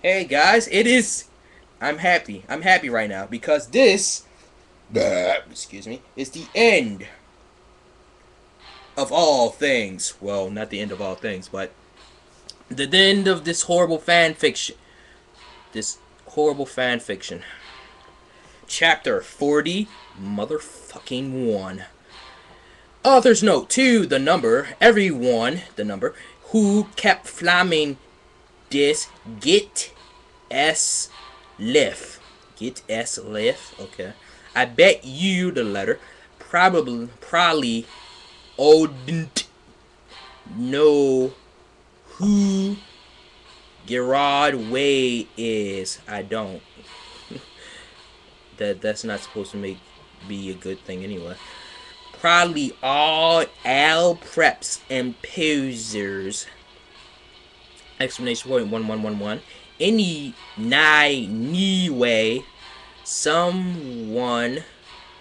Hey guys, I'm happy. I'm happy right now because this, excuse me, is the end of all things. Well, not the end of all things, but the end of this horrible fan fiction. This horrible fan fiction. Chapter 40, motherfucking 1. Author's note to the number, everyone, the number, who kept flaming this get S lift. Get S lift. Okay. I bet you the letter probably wouldn't know who Gerard Way is. I don't. That's not supposed to be a good thing anyway. Probably all Al preps and posers. Explanation point 1111. Anyway, someone,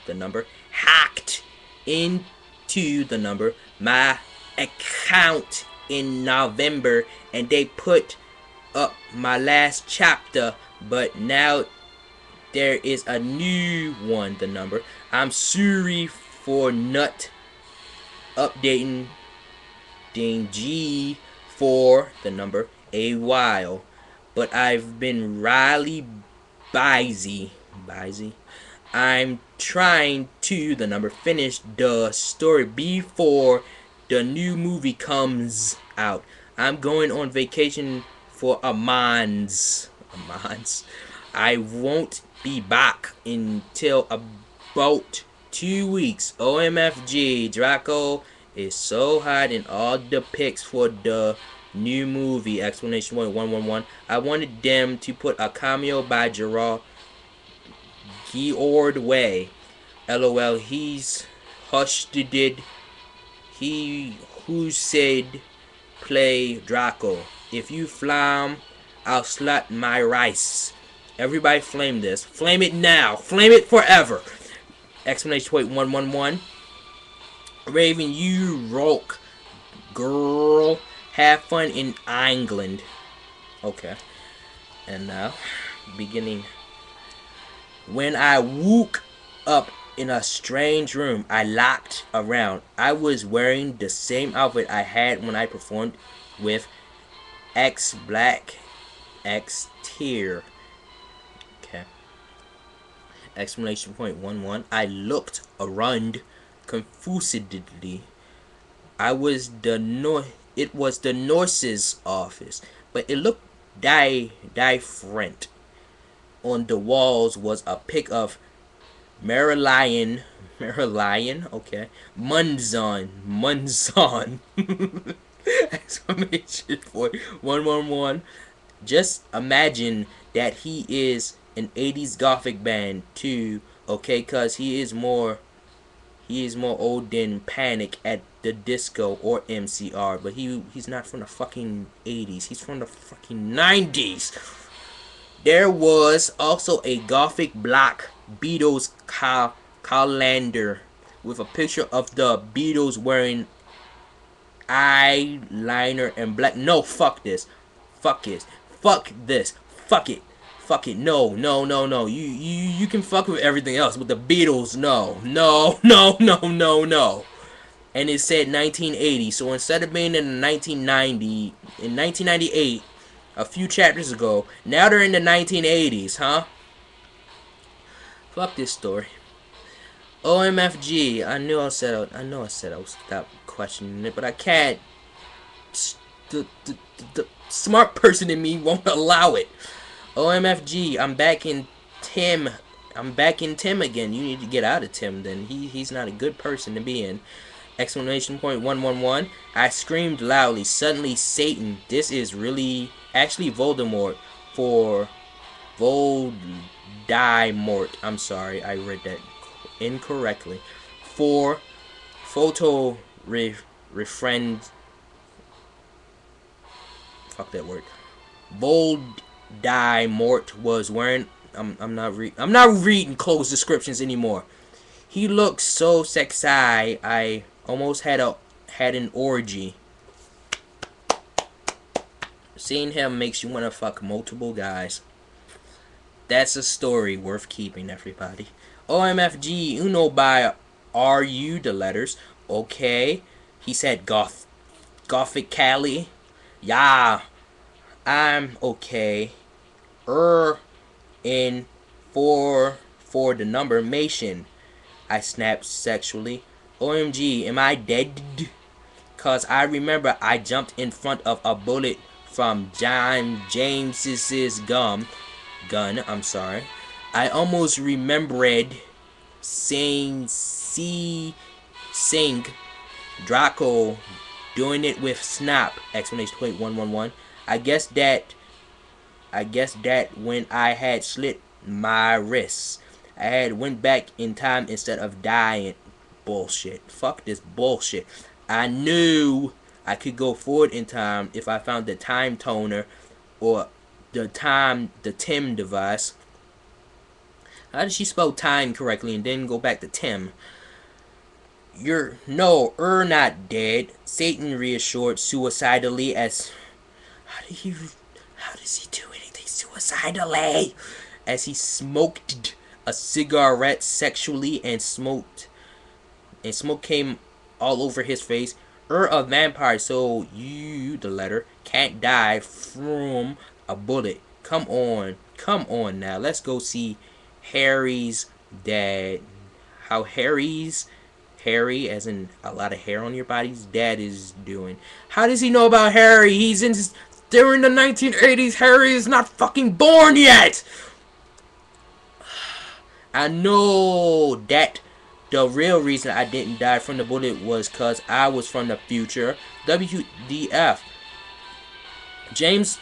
the number, hacked into the number, my account in November, and they put up my last chapter, but now there is a new one, the number. I'm sorry for not updating G for the number a while, but I've been really busy. I'm trying to the number finish the story before the new movie comes out. I'm going on vacation for a month. I won't be back until about 2 weeks. OMFG, Draco is so hot in all the pics for the new movie. Explanation point 111. I wanted them to put a cameo by Gerard Geord Way. LOL, he's hushed did. He who said play Draco. If you flam, I'll slut my rice. Everybody flame this. Flame it now. Flame it forever. Explanation point 111. Raven, you rock, girl. Have fun in England. Okay. And now, beginning. When I woke up in a strange room, I looked around. I was wearing the same outfit I had when I performed with X Black X Tier. Okay. Explanation point 11. I looked around confusedly. It was the nurse's office, but it looked different. On the walls was a pic of Marilyn, okay, Munzon, exclamation point 111. Just imagine that he is an 80s gothic band too, okay, cause he is more old than Panic at the Disco or MCR, but he's not from the fucking 80s. He's from the fucking 90s. There was also a gothic black Beatles calendar with a picture of the Beatles wearing eyeliner and black. No, fuck this. Fuck it. Fuck this. Fuck it. Fuck it. No. You can fuck with everything else, but the Beatles, no. And it said 1980. So instead of being in 1998, a few chapters ago, now they're in the 1980s, huh? Fuck this story. OMFG. I know I said I would stop questioning it, but I can't. The smart person in me won't allow it. OMFG. I'm back in Tim again. You need to get out of Tim then. He's not a good person to be in. Exclamation point 111. I screamed loudly. Suddenly, Satan. This is really actually Voldemort for Voldemort. I'm sorry, I read that incorrectly. For photo refriend. Fuck that word. Voldemort was wearing. I'm not reading closed descriptions anymore. He looked so sexy. I almost had an orgy. Seeing him makes you want to fuck multiple guys. That's a story worth keeping, everybody. OMFG Uno by RU, the letters. Okay. He said Gothic Cali. Yeah. I'm okay. In for the number Mation. I snapped sexually. OMG, am I dead? Cause I remember I jumped in front of a bullet from John James's gun. I'm sorry. I almost remembered saying Sing Draco doing it with Snap! Explanation point 111. I guess that when I had slit my wrists, I had went back in time instead of dying. Bullshit. Fuck this bullshit. I knew I could go forward in time if I found the time toner or the Tim device. How did she spell time correctly and then go back to Tim? You're not dead. Satan reassured suicidally as how does he do anything suicidally? As he smoked a cigarette sexually and smoke came all over his face. A vampire, so you, the letter, can't die from a bullet. Come on now. Let's go see Harry's dad. How Harry, as in a lot of hair on your body's dad is doing. How does he know about Harry? He's in during the 1980s. Harry is not fucking born yet. I know that the real reason I didn't die from the bullet was because I was from the future. WDF. James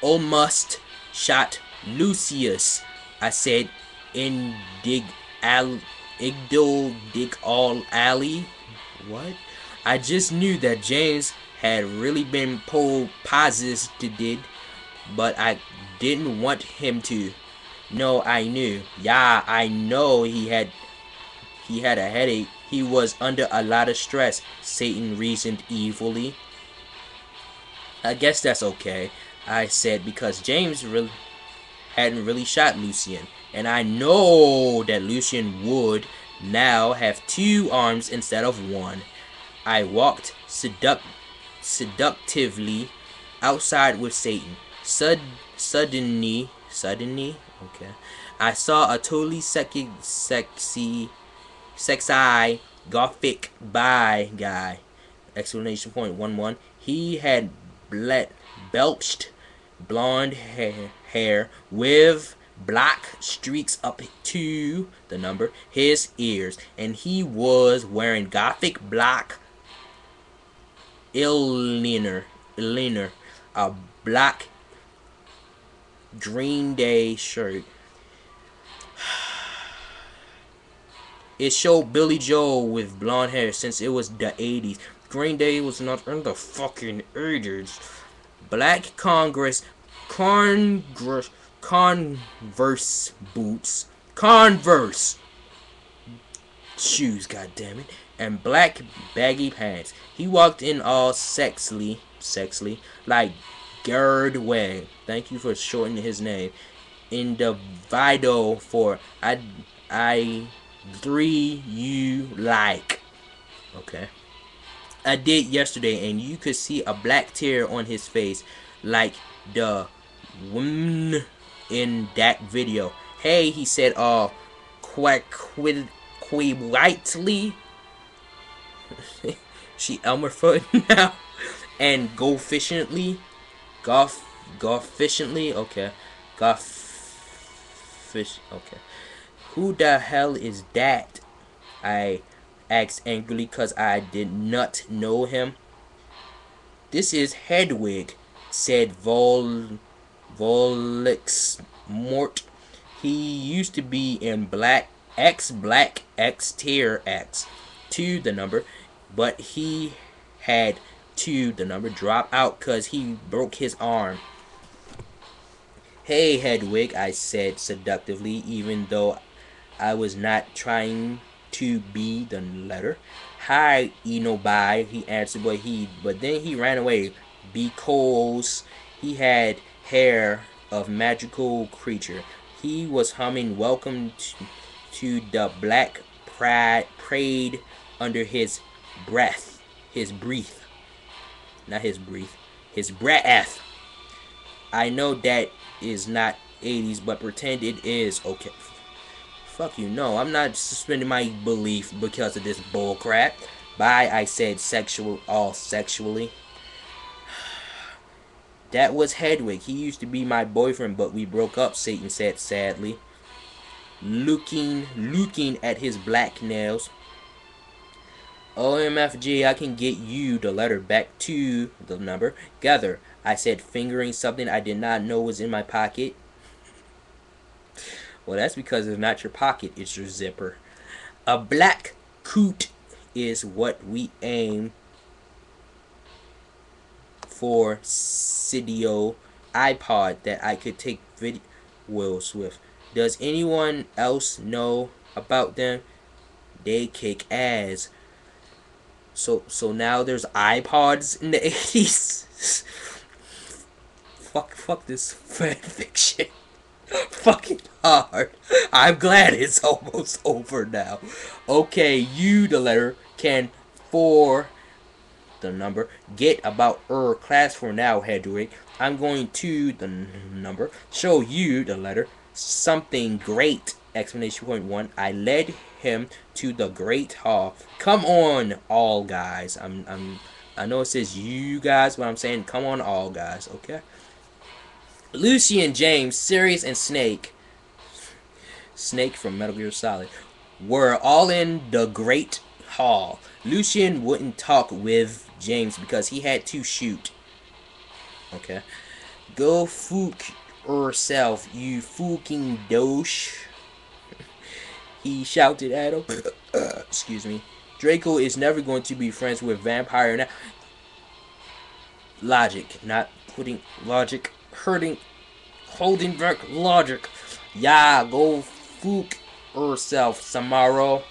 almost shot Lucius. I said in dig all alley. What? I just knew that James had really been positive, but I didn't want him to. No, I knew. Yeah, I know he had a headache. He was under a lot of stress, Satan reasoned evilly. I guess that's okay, I said, because James hadn't really shot Lucien. And I know that Lucien would now have 2 arms instead of 1. I walked seductively outside with Satan. Suddenly, okay, I saw a totally sexy gothic bi guy. Explanation point 11. He had belched blonde hair with black streaks up to the number his ears, and he was wearing gothic black liner, a black Green Day shirt. It showed Billy Joel with blonde hair since it was the 80s. Green Day was not in the fucking 80s. Black Converse boots. Converse shoes, goddammit. And black baggy pants. He walked in all sexily, like Gerd Way. Thank you for shortening his name. In the Vido for I 3 you like. Okay. I did yesterday, and you could see a black tear on his face, like the woman in that video. Hey, he said, quietly. She Elmerfoot now, and go efficiently. Golf efficiently. Okay, golf fish. Okay, who the hell is that? I asked angrily because I did not know him. This is Hedwig, said Volix Mort. He used to be in Black X tier X 2 the number, but he had 2 the number drop out because he broke his arm. Hey Hedwig, I said seductively, even though I was not trying to be the letter. Hi, Enobai, he answered, but then he ran away because He had hair of magical creature. He was humming welcome to the black pride prayed under his breath. His breath. Not his breath. His breath. I know that is not 80s, but pretend it is. Okay. Fuck you. No, I'm not suspending my belief because of this bullcrap. Bye, I said sexual, all sexually. That was Hedwig. He used to be my boyfriend, but we broke up, Satan said sadly. Looking at his black nails. OMFG, I can get you the letter back to the number. Gather, I said, fingering something I did not know was in my pocket. Well, that's because it's not your pocket, it's your zipper. A black coot is what we aim for. Cydio iPod that I could take videos with. Does anyone else know about them? They kick ass. So now there's iPods in the 80s. Fuck this fan fiction. Fucking hard. I'm glad it's almost over now. Okay, you, the letter, can for the number get about class for now, Hedwig. I'm going to the number show you the letter something great! Explanation point 1. I led him to the great hall. Come on, all guys. I know it says you guys, but I'm saying come on, all guys. Okay. Lucien, James, Sirius, and Snake from Metal Gear Solid were all in the great hall. Lucien wouldn't talk with James because he had to shoot. Okay. Go fook yourself, you fucking douche. He shouted at him. Excuse me. Draco is never going to be friends with Vampire now. Logic, not putting logic, holding back logic. Yeah, go fook yourself, Samaro.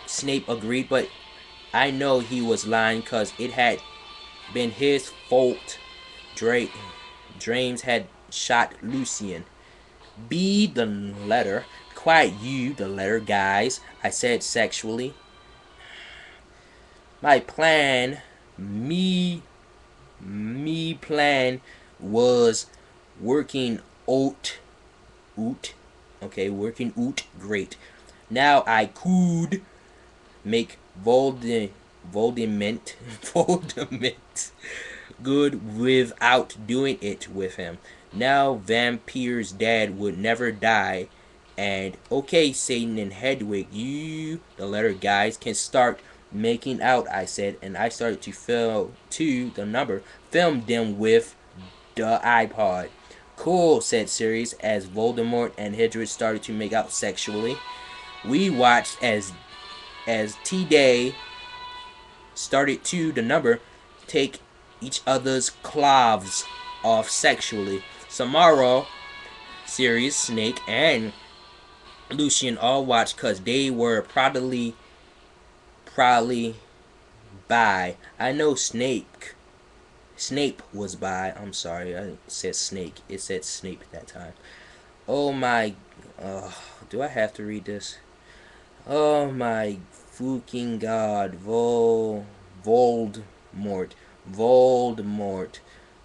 Snape agreed, but I know he was lying because it had been his fault. James had shot Lucien. Be the letter. Quiet you, the letter, guys. I said sexually. My plan, me plan was working out. Okay, working out great. Now I could make Voldemort good without doing it with him. Now Vampire's dad would never die. And okay, Satan and Hedwig, you, the letter guys, can start making out, I said, and I started to film the number, filmed them with the iPod. Cool, said Sirius as Voldemort and Hedwig started to make out sexually. We watched as T-Day started to the number take each other's cloves off sexually. Samara, Sirius, Snake, and Lucien all watched because they were probably bi. I know Snape was bi. I'm sorry, I said Snake. It said Snape that time. Oh my, do I have to read this? Oh my fucking god, Voldemort,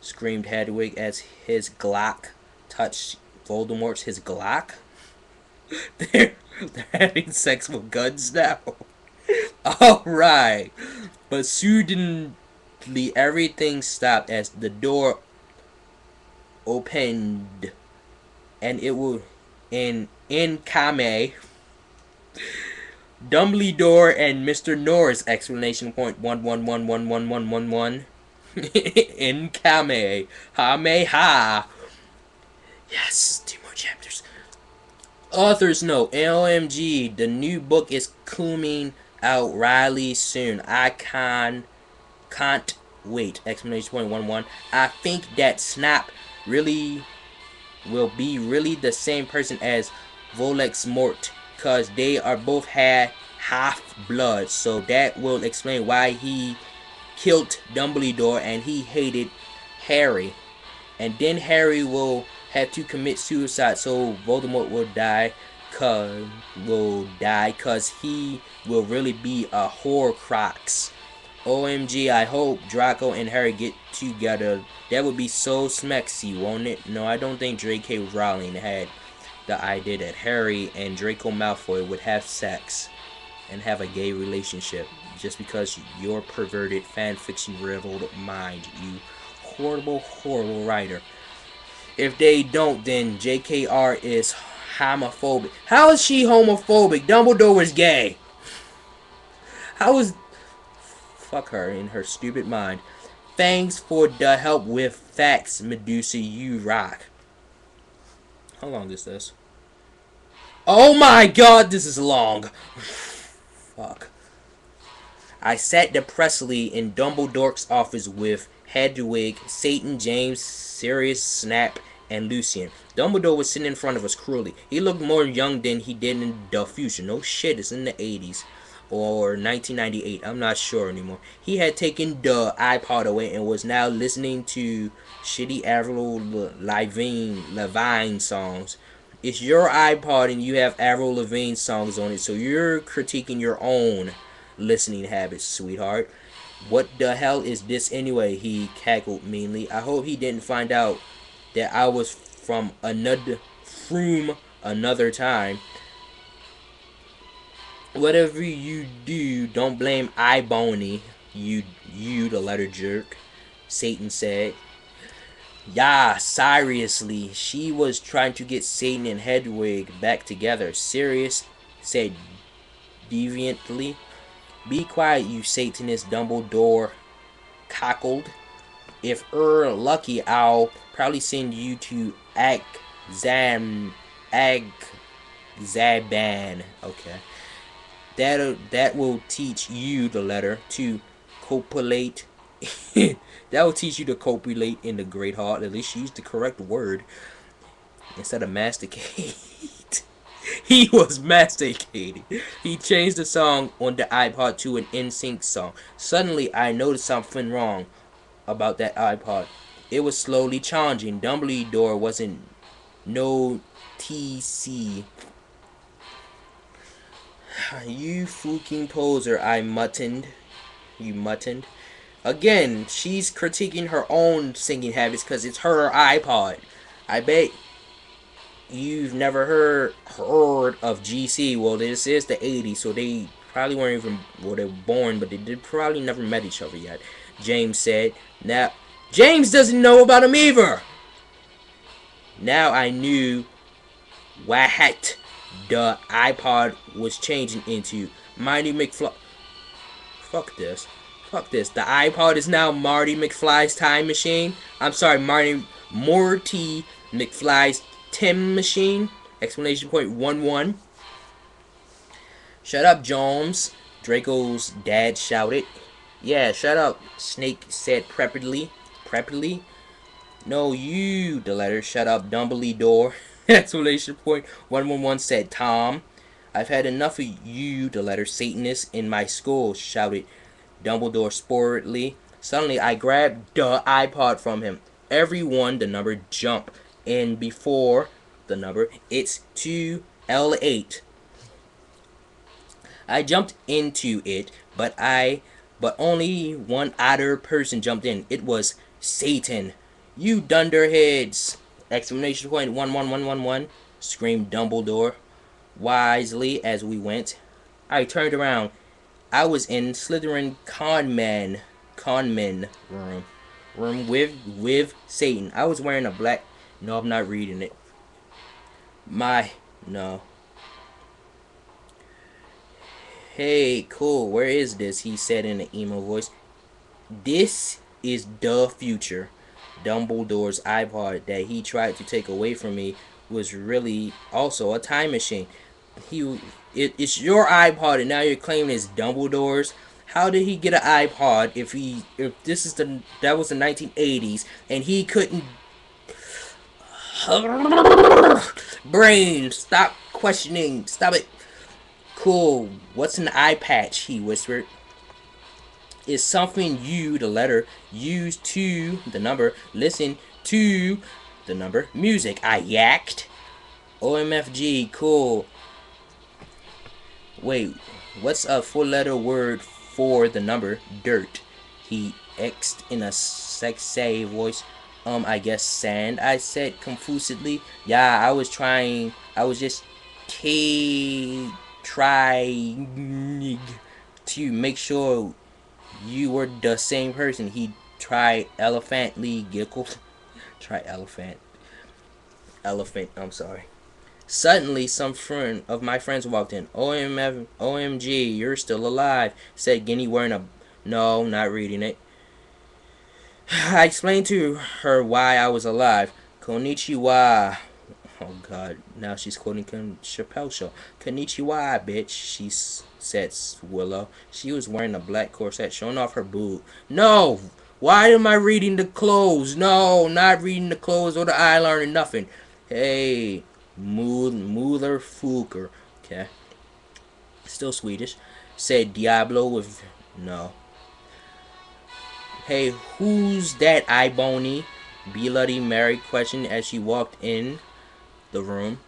screamed Hedwig as his Glock touched Voldemort's his Glock. They're having sex with guns now. Alright. But suddenly everything stopped as the door opened and it will in Kame Dumbledore and Mr. Norris explanation point 1111111 in Kame Hameha. Yes, 2 more chapters. Author's note, LMG, the new book is coming out really soon. I can't wait. Explanation point 11. I think that Snap really will be the same person as Voldemort, because they are both had half-blood, so that will explain why he killed Dumbledore and he hated Harry. And then Harry will have to commit suicide, so Voldemort will die, cause he will really be a Horcrux. OMG, I hope Draco and Harry get together. That would be so smexy, won't it? No, I don't think J.K. Rowling had the idea that Harry and Draco Malfoy would have sex and have a gay relationship just because your perverted fanfiction-riddled mind, you horrible, horrible writer. If they don't, then JKR is homophobic. How is she homophobic? Dumbledore was gay. How is... Fuck her in her stupid mind. Thanks for the help with facts, Medusa, you rock. How long is this? Oh my god, this is long. Fuck. I sat depressedly in Dumbledore's office with Hedwig, Satan, James, Sirius, Snap, and Lucian. Dumbledore was sitting in front of us cruelly. He looked more young than he did in the future. No shit, it's in the 80s. Or 1998, I'm not sure anymore. He had taken the iPod away and was now listening to shitty Avril Lavigne songs. It's your iPod and you have Avril Lavigne songs on it, so you're critiquing your own listening habits, sweetheart. What the hell is this anyway? He cackled meanly. I hope he didn't find out that I was from another time. Whatever you do, don't blame iBony. You the letter jerk, Satan said. Yeah, seriously, she was trying to get Satan and Hedwig back together. Sirius said deviantly. Be quiet, you Satanist, Dumbledore cackled. If lucky, I'll probably send you to Azkaban. Okay. That will teach you the letter to copulate. That will teach you to copulate in the Great Hall. At least use the correct word instead of masticate. He was masticating. He changed the song on the iPod to an NSYNC song. Suddenly, I noticed something wrong about that iPod. It was slowly changing. Dumbledore wasn't no TC. You fucking poser, I muttoned. You muttoned. Again, she's critiquing her own singing habits because it's her iPod. I bet you've never heard of GC. Well, this is the 80s, so they probably weren't even, well, they were born, but they did probably never met each other yet. James said. Now, James doesn't know about him either. Now I knew what the iPod was changing into. Marty McFly. Fuck this. Fuck this. The iPod is now Marty McFly's time machine. I'm sorry, Morty McFly's Tim machine. Explanation point 1-1. Shut up, Jones. Draco's dad shouted. Yeah, shut up, Snake said preppedly. No, you, the letter. Shut up, Dumbledore. Exclamation point 111 said Tom. I've had enough of you, the letter Satanist, in my school, shouted Dumbledore sportly. Suddenly, I grabbed the iPod from him. Everyone, the number jump. And before the number, it's 2L8. I jumped into it, but only one other person jumped in. It was Satan. You dunderheads! Exclamation point 11111, screamed Dumbledore wisely as we went. I turned around. I was in Slytherin conman room with Satan. I was wearing a black. No, I'm not reading it. No. Hey, cool. Where is this? He said in an emo voice. This is the future. Dumbledore's iPod that he tried to take away from me was really also a time machine. It's your iPod and now you're claiming it's Dumbledore's. How did he get an iPod if that was the 1980s and he couldn't? Brain, stop questioning. Stop it. Cool. What's an eye patch? He whispered. is something you, the letter, use to, the number, listen to, the number, music. I yacked. OMFG, cool. Wait, what's a four-letter word for the number dirt? He X'd in a sexy voice. I guess sand, I said confusedly. Yeah, I was just trying to make sure you were the same person. He tried elephantly giggled. Try elephant, I'm sorry. Suddenly, some friend of my friends walked in. OMG, you're still alive, said Guinea wearing a... No, not reading it. I explained to her why I was alive. Konnichiwa. Oh god, now she's quoting Chappelle Show. Konnichiwa, bitch, she said Willow. She was wearing a black corset, showing off her boob. No! Why am I reading the clothes? No, not reading the clothes or the eyeliner, nothing. Hey, Muller Fuker. Okay. Still Swedish. Said Diablo with... No. Hey, who's that Ibony? Bloody Mary questioned as she walked in the room.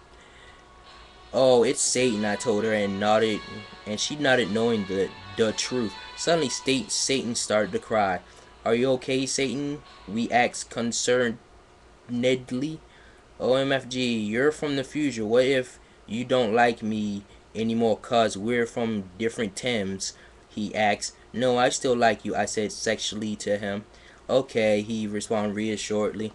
Oh, it's Satan, I told her, and she nodded knowing the truth. Suddenly Satan started to cry. Are you okay, Satan? We asked concernedly. OMFG, you're from the future. What if you don't like me anymore cause we're from different Tims? He asked. No, I still like you, I said sexually to him. Okay, he responded reassuredly.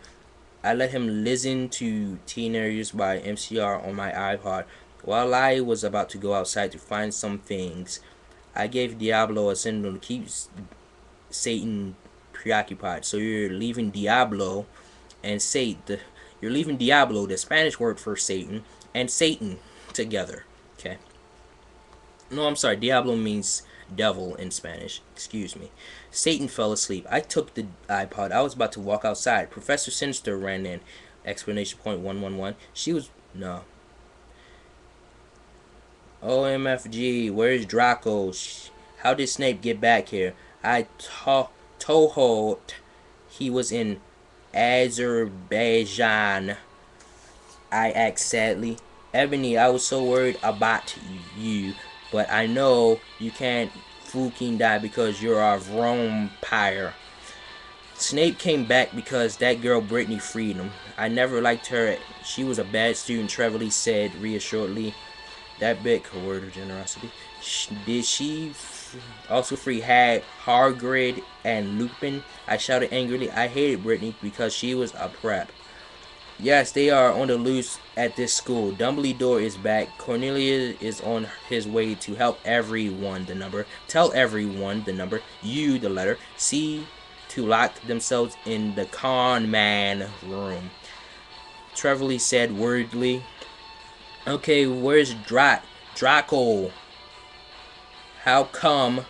I let him listen to Teenagers by MCR on my iPod while I was about to go outside to find some things. I gave Diablo a signal to keep Satan preoccupied. So you're leaving Diablo and Satan. You're leaving Diablo, the Spanish word for Satan, and Satan together. Okay. No, I'm sorry. Diablo means devil in Spanish. Excuse me. Satan fell asleep. I took the iPod. I was about to walk outside. Professor Sinister ran in. Explanation point 111. She was... No. OMFG. Where's Draco? How did Snape get back here? I told he was in Azerbaijan. I asked sadly. Ebony, I was so worried about you, but I know you can't fucking die because you're a vampire. Snape came back because that girl Brittany freed him. I never liked her. She was a bad student, Trevorly said reassuredly. That big word of generosity. Did she also free Hagrid and Lupin? I shouted angrily. I hated Brittany because she was a prep. Yes, they are on the loose at this school. Dumbledore is back. Cornelius is on his way to help everyone, the number. Tell everyone, the number. You, the letter. C, to lock themselves in the con man room. Trevorly said worriedly. Okay, where's Draco? How come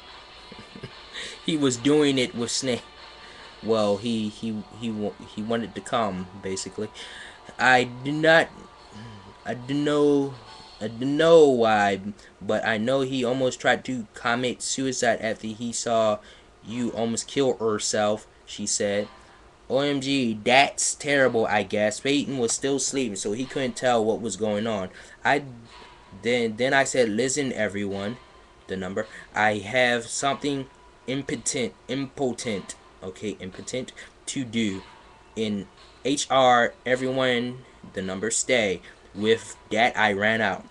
he was doing it with Snape? Well, he wanted to come, basically. I didn't know why, but I know he almost tried to commit suicide after he saw you almost kill herself, she said. OMG, that's terrible, I guess. Peyton was still sleeping, so he couldn't tell what was going on. Then I said, listen, everyone, the number. I have something impotent, okay, impotent to do. In HR, everyone, the number, stay. With that, I ran out.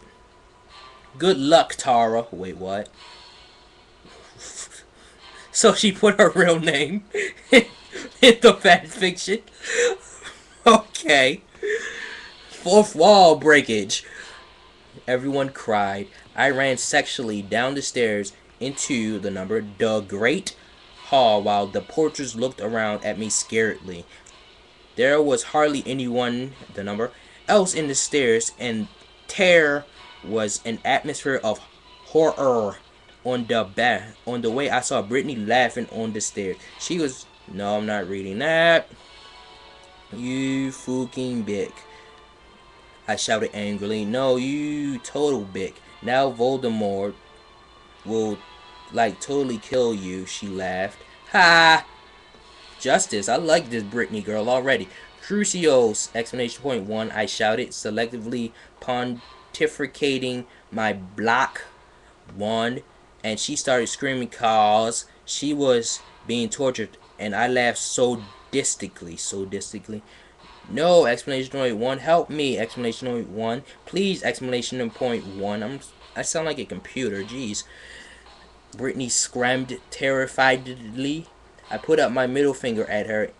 Good luck, Tara. Wait, what? So she put her real name in the fan fiction. Okay. Fourth wall breakage. Everyone cried. I ran sexually down the stairs into the number, the Great Hall, while the porters looked around at me scaredly. There was hardly anyone, the number, else in the stairs, and there was an atmosphere of horror. On the way, I saw Brittany laughing on the stairs. She was... No, I'm not reading that. You fucking bitch. I shouted angrily. No, you total bitch. Now Voldemort will like totally kill you, she laughed. Ha! Justice, I like this Britney girl already. Crucios! Exclamation point one, I shouted, selectively pontificating my block one, and she started screaming cause she was being tortured, and I laughed so distinctly. No! Explanation point one, help me! Explanation point one, please! Explanation point one. I sound like a computer, jeez. Brittany screamed terrifiedly. I put up my middle finger at her.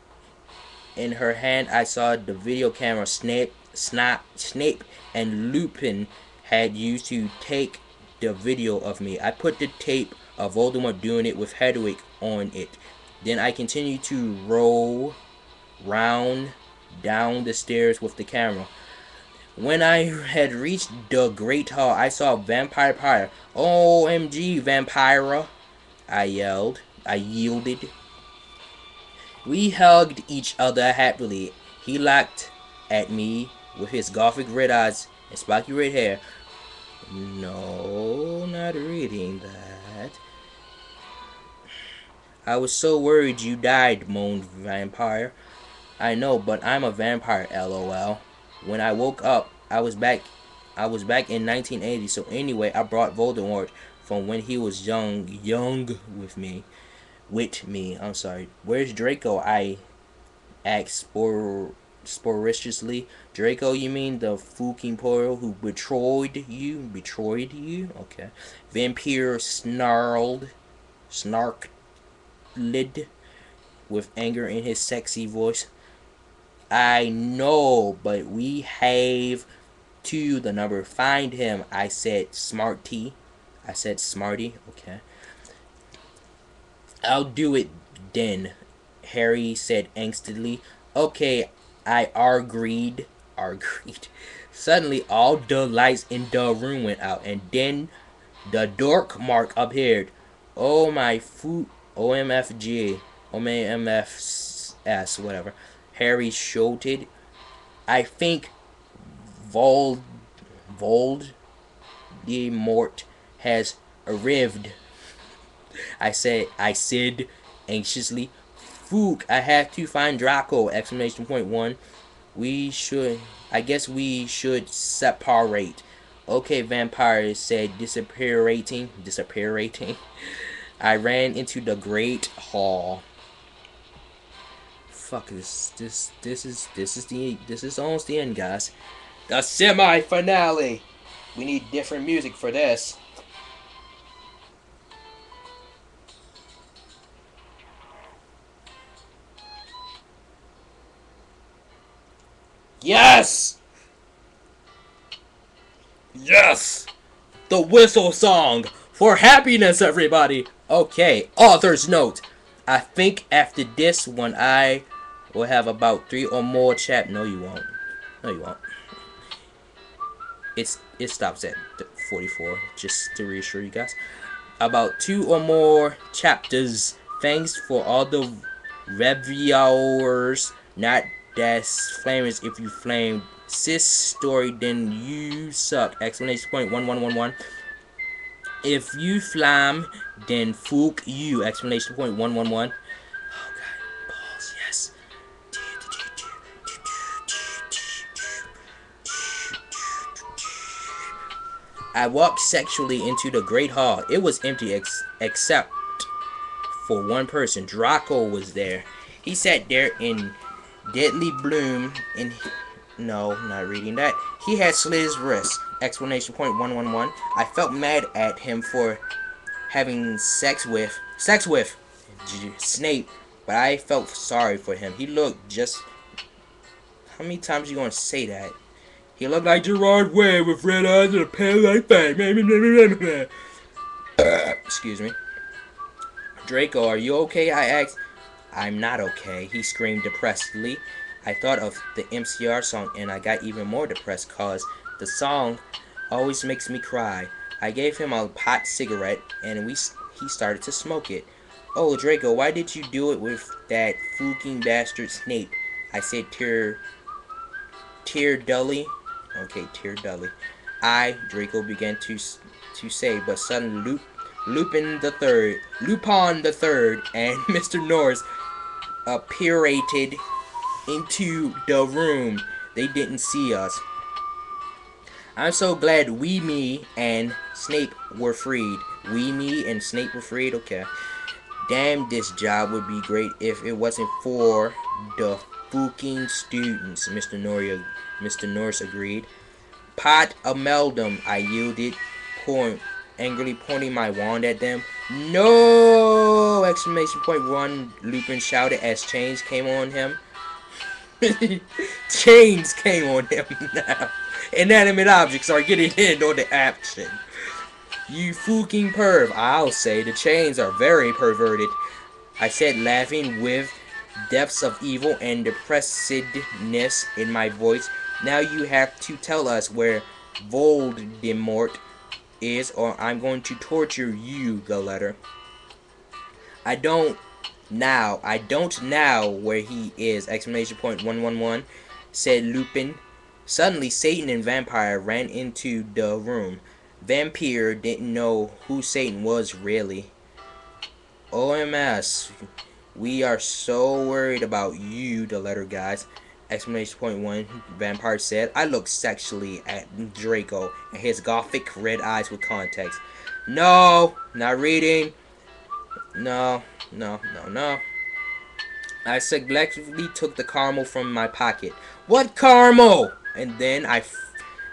In her hand, I saw the video camera Snape, and Lupin had used to take the video of me. I put the tape of Voldemort doing it with Hedwig on it. Then I continued to roll round down the stairs with the camera. When I had reached the Great Hall, I saw Vampire Pyre. OMG, Vampira! I yelled. I yielded. We hugged each other happily. He looked at me with his gothic red eyes and spiky red hair. No, not reading that. I was so worried you died, moaned Vampire. I know, but I'm a vampire, lol. When I woke up, I was back in 1980, so anyway, I brought Voldemort from when he was young with me. I'm sorry. Where's Draco? I asked sporiciously. Draco, you mean the fucking Poro who betrayed you? Betrayed you? Okay. Vampire snarked with anger in his sexy voice. I know, but we have to the number. Find him, I said smarty. Okay. I'll do it then, Harry said angstily. Okay, I agreed. Suddenly, all the lights in the room went out, and then the dork mark appeared. Oh my foot, OMFG, OMFS, whatever. Harry shouted. I think Voldemort has arrived. I said anxiously. Fook, I have to find Draco! Exclamation point one. I guess we should separate. Okay, Vampire said, disappearing. I ran into the Great Hall. Fuck this. This is almost the end, guys. The semi-finale. We need different music for this. Yes! Yes! The whistle song for happiness, everybody! Okay, author's note. I think after this one, I will have about 3 or more No, you won't. No, you won't. It stops at 44, just to reassure you guys. About 2 or more chapters. Thanks for all the reviewers. Not that's flamers if you flamed sis story, then you suck. Explanation point 1111. If you flam, then fook you. Explanation point 111. Oh god, balls, yes. I walked sexually into the Great Hall. It was empty except for one person. Draco was there. He sat there in deadly bloom and no, not reading that. He had slit his wrist. Explanation point 111. I felt mad at him for having sex with Snape, but I felt sorry for him. He looked just... How many times are you going to say that? He looked like Gerard Way with red eyes and a pale like that. Excuse me. Draco, are you okay? I asked. I'm not okay, he screamed depressedly. I thought of the MCR song and I got even more depressed cause the song always makes me cry. I gave him a hot cigarette and he started to smoke it. Oh, Draco, why did you do it with that fucking bastard Snape? I said tear dully. Okay, tear dully. Draco began to say, but suddenly Lupin the Third, and Mr. Norris apparated into the room. They didn't see us. I'm so glad me, and Snape were freed. Me, and Snape were freed? Okay. Damn, this job would be great if it wasn't for the fucking students, Mr. Norris agreed. Pot amalgam, I yielded, angrily pointing my wand at them. No! Exclamation point one, Lupin shouted as chains came on him. Chains came on him now. Inanimate objects are getting in on the action. You fucking perv. I'll say the chains are very perverted, I said, laughing with depths of evil and depressedness in my voice. Now you have to tell us where Voldemort is, or I'm going to torture you, the letter. I don't now where he is, exclamation point 111, said Lupin. Suddenly, Satan and Vampire ran into the room. Vampire didn't know who Satan was, really. OMS, we are so worried about you, the letter guys. Exclamation point one, Vampire said. I looked sexually at Draco and his gothic red eyes with context. No, not reading. No. I selectively took the caramel from my pocket. What caramel? And then I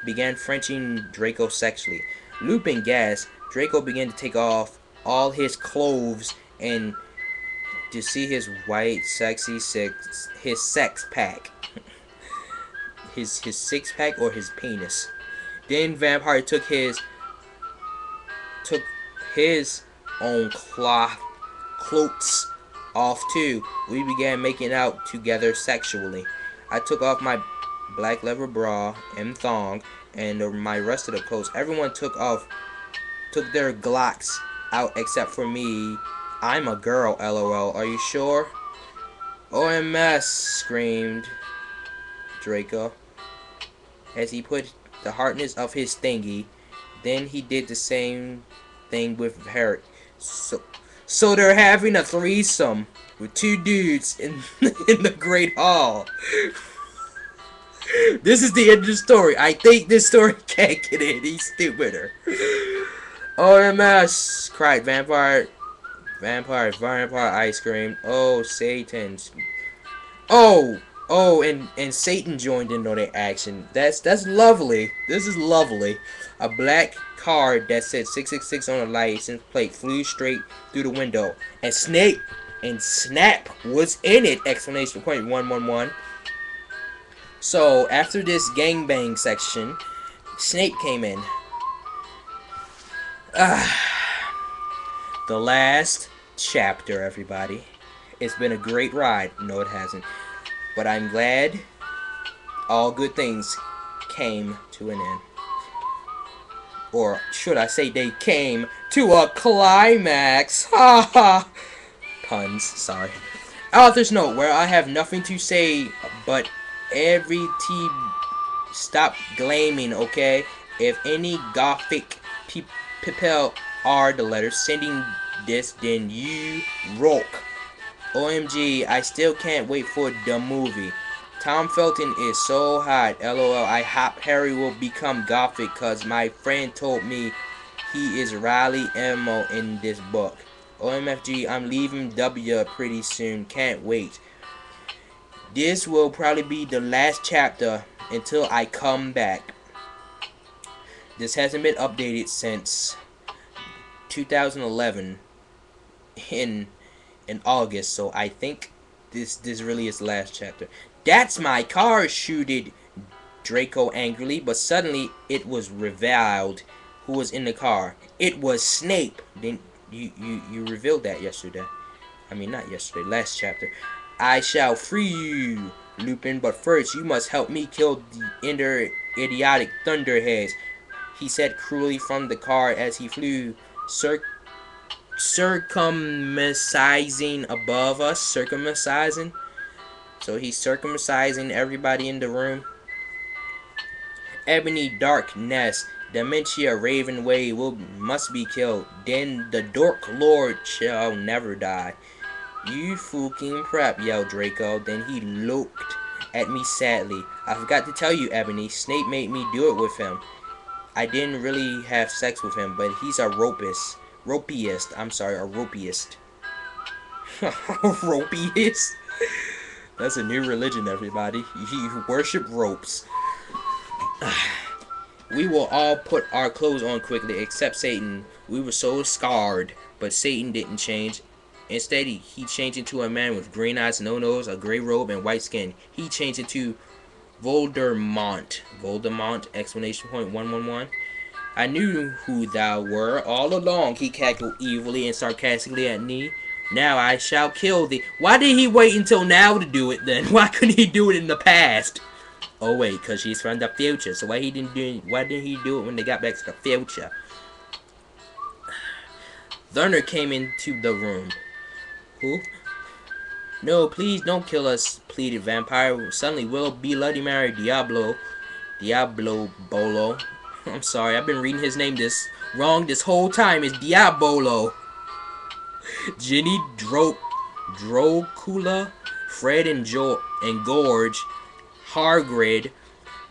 began Frenching Draco sexually. Lupin gasped. Draco began to take off all his clothes and to see his white, sexy his sex pack. his six pack or his penis. Then Vampire took his own clothes off too. We began making out together sexually. I took off my black leather bra and thong and my rest of the clothes. Everyone took their Glocks out except for me. I'm a girl, LOL. Are you sure? OMS, screamed Draco as he put the hardness of his thingy. Then he did the same thing with Harry. So they're having a threesome with two dudes in the Great Hall. This is the end of the story. I think this story can't get any stupider. OMS, cried Vampire, I screamed. Oh, Satan. And Satan joined in on the action. That's lovely. This is lovely. A black car that said 666 on the license plate flew straight through the window. And Snap was in it! Exclamation point 111. So, after this gangbang section, Snape came in. The last chapter, everybody. It's been a great ride. No, it hasn't. But I'm glad all good things came to an end. Or should I say they came to a climax? Ha ha! Puns, sorry. Author's note, where I have nothing to say, but every stop glaming, okay? If any gothic people are the letters sending this, then you rock. OMG, I still can't wait for the movie. Tom Felton is so hot. LOL, I hope Harry will become gothic cause my friend told me he is Riley Emo in this book. OMFG, I'm leaving W pretty soon. Can't wait. This will probably be the last chapter until I come back. This hasn't been updated since 2011 in August, so I think this really is the last chapter. That's my car, shooted Draco angrily, but suddenly it was revealed who was in the car. It was Snape. Then you revealed that yesterday. I mean, not yesterday, last chapter. I shall free you, Lupin, but first you must help me kill the idiotic thunderheads, he said cruelly from the car as he flew circumcising above us. Circumcising? So he's circumcising everybody in the room. Ebony Darkness Dementia Ravenway must be killed. Then the Dork Lord shall never die. You fucking prep, yelled Draco. Then he looked at me sadly. I forgot to tell you, Ebony, Snape made me do it with him. I didn't really have sex with him, but he's a ropist. Ropiest. I'm sorry, a ropiest. Ropiest? That's a new religion, everybody. You worship ropes. We will all put our clothes on quickly, except Satan. We were so scarred, but Satan didn't change. Instead, he changed into a man with green eyes, no nose, a gray robe, and white skin. He changed into Voldemort. Voldemort! Exclamation point 111. I knew who thou were all along, he cackled evilly and sarcastically at me. Now I shall kill thee. Why did he wait until now to do it then? Why couldn't he do it in the past? Oh wait, because she's from the future. So why didn't he do it when they got back to the future? Thunder came into the room. Who? No, please don't kill us, pleaded Vampire. Suddenly we'll be Bloody Mary Diablo Bolo. I'm sorry, I've been reading his name wrong this whole time. It's Diabolo. Ginny, Dracula, Fred and Gorge, Hagrid,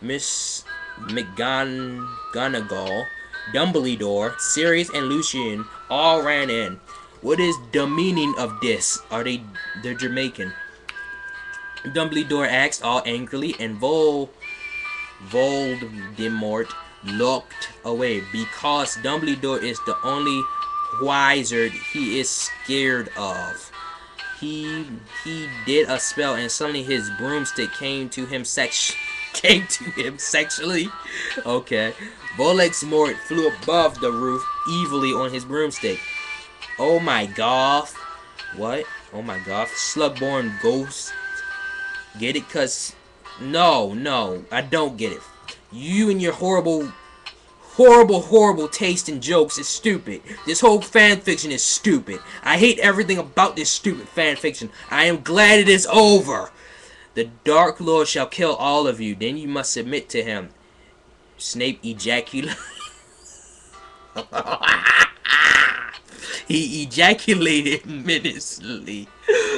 Miss McGonagall, Dumbledore, Sirius, and Lucian all ran in. What is the meaning of this? They're Jamaican? Dumbledore asked all angrily, and Voldemort looked away because Dumbledore is the only wizard he is scared of. He did a spell and suddenly his broomstick came to him sexually. Okay. Voldemort flew above the roof evilly on his broomstick. Oh my god. What? Oh my god. Slugborn ghost. Get it? Cause no, I don't get it. You and your horrible taste in jokes is stupid. This whole fanfiction is stupid. I hate everything about this stupid fanfiction. I am glad it is over. The Dark Lord shall kill all of you. Then you must submit to him. Snape ejaculated. He ejaculated menacingly.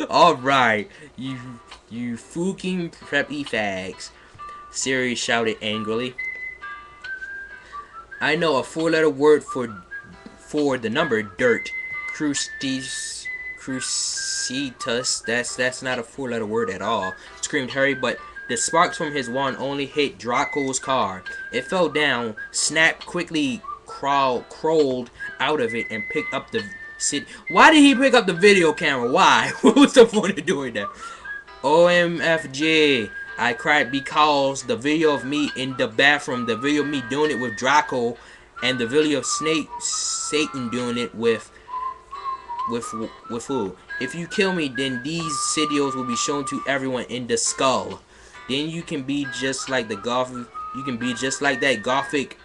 Alright, you fucking preppy fags. Sirius shouted angrily. I know a four-letter word for the number dirt. Crucitus. That's not a four-letter word at all, screamed Harry, but the sparks from his wand only hit Draco's car. It fell down. Snap quickly crawled out of it and picked up the Why did he pick up the video camera? Why? What was the point of doing that? OMFG. I cried because the video of me in the bathroom, the video of me doing it with Draco, and the video of Satan doing it with who? If you kill me, then these videos will be shown to everyone in the skull. Then you can be just like the that gothic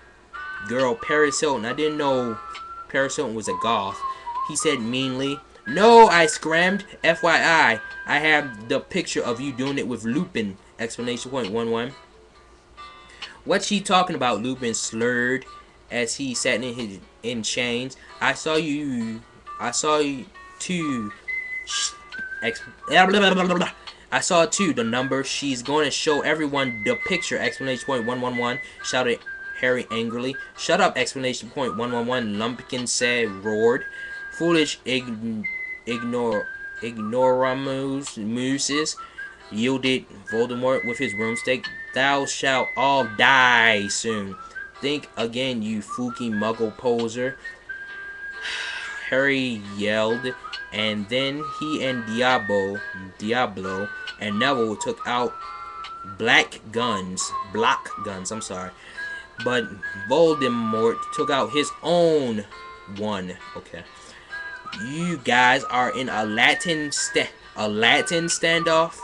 girl Paris Hilton. I didn't know Paris Hilton was a goth. He said meanly. No, I screamed. FYI, I have the picture of you doing it with Lupin. Explanation point 11. What's she talking about? Lupin slurred as he sat in chains. I saw you too. I saw too the number. She's going to show everyone the picture. Explanation point 111. Shouted Harry angrily. Shut up! Explanation point 111. Lumpkin said, roared. Foolish ignoramuses, yielded Voldemort with his broomstick. Thou shalt all die soon. Think again, you fluky muggle poser. Harry yelled, and then he and Diablo and Neville took out block guns, I'm sorry. But Voldemort took out his own one. Okay. You guys are in a Latin standoff.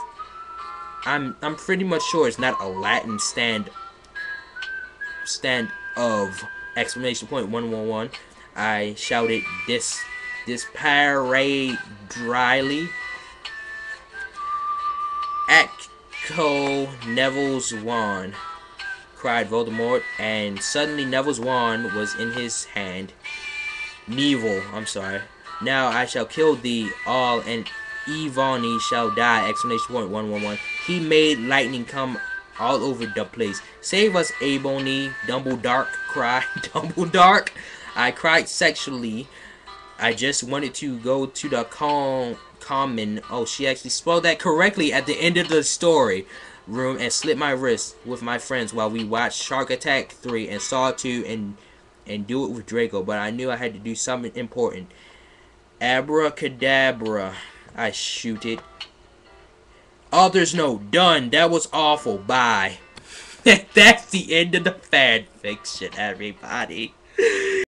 I'm pretty much sure it's not a Latin stand of exclamation point 111. I shouted this parade dryly. Echo Neville's wand. cried Voldemort, and suddenly Neville's wand was in his hand. Neville, I'm sorry. Now I shall kill thee all, and Evony shall die! Exclamation point 111. He made lightning come all over the place. Save us, Ebony! Dumbledore cried. Dumbledore! I cried sexually. I just wanted to go to the common. Oh, she actually spelled that correctly at the end of the story room and slit my wrist with my friends while we watched Shark Attack 3 and Saw 2 and do it with Draco. But I knew I had to do something important. Abracadabra. I shoot it. Author's note. Done. That was awful. Bye. That's the end of the fan fiction, everybody.